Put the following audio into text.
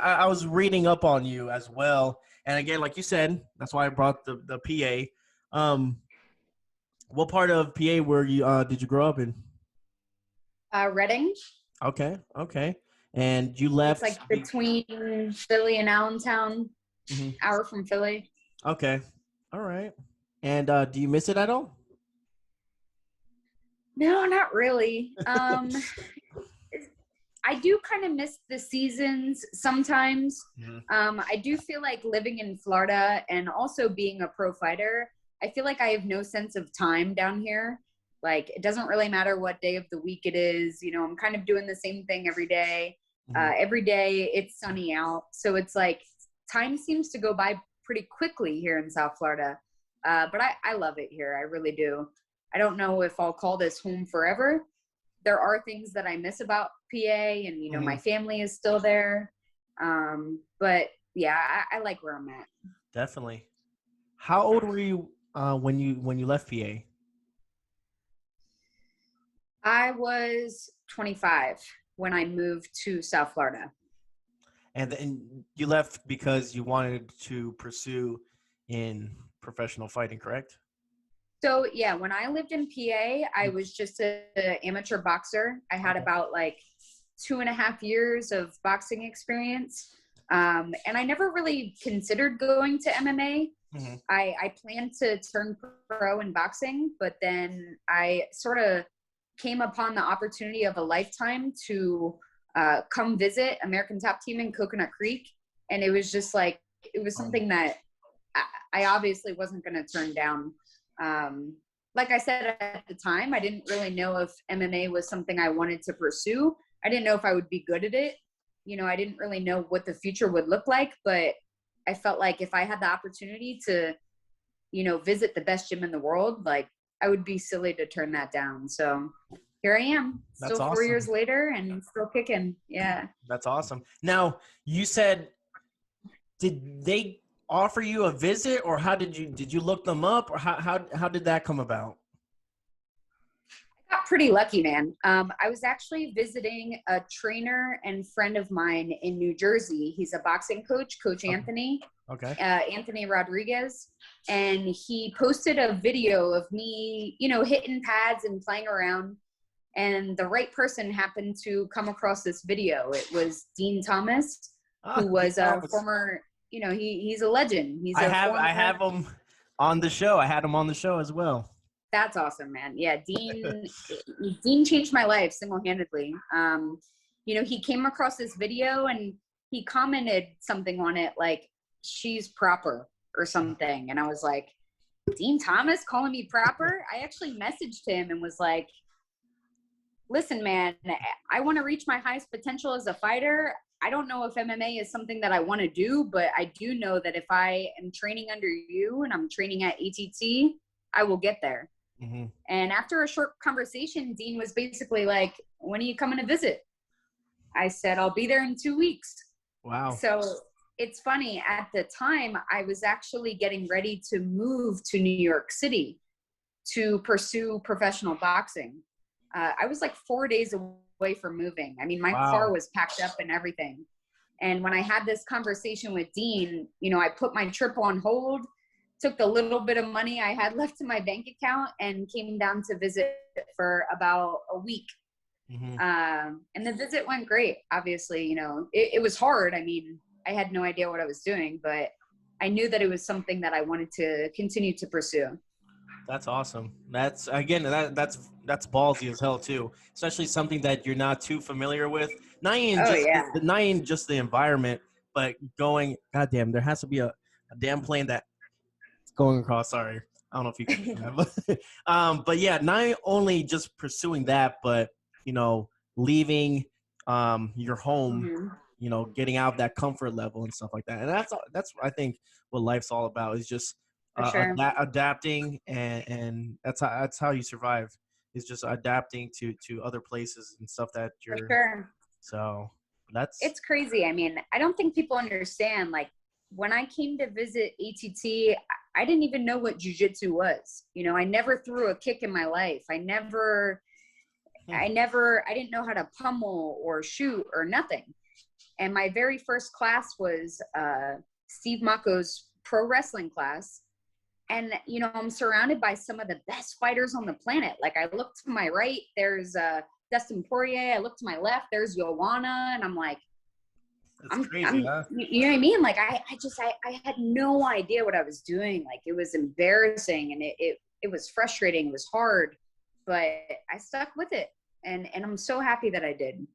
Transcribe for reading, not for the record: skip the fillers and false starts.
I was reading up on you as well. And again, like you said, that's why I brought the PA. What part of PA did you grow up in? Reading. Okay, okay. And you It's left. like between Philly and Allentown, Mhm. hour from Philly. Okay, all right. And do you miss it at all? No, not really. I do kind of miss the seasons sometimes. Mhm. I do feel like living in Florida and also being a pro fighter, I feel like I have no sense of time down here. Like, it doesn't really matter what day of the week it is. You know, I'm kind of doing the same thing every day. Mhm. Every day it's sunny out. So it's like time seems to go by pretty quickly here in South Florida. But I love it here. I really do. I don't know if I'll call this home forever. There are things that I miss about PA, and you know, my Mhm. family is still there. But yeah, I like where I'm at. Definitely. How old were you when you left PA? I was 25 when I moved to South Florida. And then you left because you wanted to pursue in professional fighting, correct? So yeah, when I lived in PA, I was just an amateur boxer. I had Okay. about like 2.5 years of boxing experience. And I never really considered going to MMA. Hmm. I planned to turn pro in boxing, but then I sort of came upon the opportunity of a lifetime to come visit American Top Team in Coconut Creek. And it was just like, it was something that I obviously wasn't going to turn down. Like I said at the time, I didn't really know if MMA was something I wanted to pursue. I didn't know if I would be good at it. You know, I didn't really know what the future would look like, but I felt like if I had the opportunity to, you know, visit the best gym in the world, like I would be silly to turn that down. So here I am, That's still 4 years awesome. later and still kicking. Yeah. That's awesome. Now, you said, did they offer you a visit, or how did you look them up, or how did that come about? Got pretty lucky, man. I was actually visiting a trainer and friend of mine in New Jersey. He's a boxing coach, Coach Okay. Anthony, Okay. Anthony Rodriguez. And he posted a video of me, you know, hitting pads and playing around. And the right person happened to come across this video. It was Dean Thomas, who Dean was a Thomas. former, you know, he's a legend. He's I a have I former. have him on the show. I had him on the show as well. That's awesome, man. Yeah, Dean changed my life single-handedly. You know, he came across this video and he commented something on it like she's proper or something. And I was like, Dean Thomas calling me proper? I actually messaged him and was like, listen, man, I want to reach my highest potential as a fighter. I don't know if MMA is something that I want to do, but I do know that if I am training under you and I'm training at ATT, I will get there. Hmm. And after a short conversation, Dean was basically like, when are you coming to visit? I said, I'll be there in 2 weeks. Wow. So it's funny, at the time, I was actually getting ready to move to New York City to pursue professional boxing. I was like 4 days away from moving. I mean, my car Wow. was packed up and everything. And when I had this conversation with Dean, you know, I put my trip on hold, took the little bit of money I had left in my bank account, and came down to visit for about a week. Hmm. And the visit went great. Obviously, you know, it was hard. I mean, I had no idea what I was doing, but I knew that it was something that I wanted to continue to pursue. That's awesome. That's again that's ballsy as hell too, especially something that you're not too familiar with. Not even Oh just yeah. not even just the environment, but going. Goddamn, there has to be a damn plane that's going across. Sorry, I don't know if you can hear that, but yeah, not only just pursuing that, but you know, leaving your home, Hmm. you know, getting out of that comfort level and stuff like that. And that's I think what life's all about is just For sure. adapting, and that's how you survive, is just adapting to other places and stuff that For you're. sure. So that's. It's crazy. I mean, I don't think people understand. Like, when I came to visit ATT, I didn't even know what jujitsu was. You know, I never threw a kick in my life. I didn't know how to pummel or shoot or nothing. And my very first class was Steve Mako's pro wrestling class. And, you know, I'm surrounded by some of the best fighters on the planet. Like, I look to my right, there's Dustin Poirier. I look to my left, there's Joanna. And I'm like, That's crazy, huh? you know what I mean? Like, I had no idea what I was doing. Like, it was embarrassing, and it was frustrating. It was hard, but I stuck with it. And I'm so happy that I did.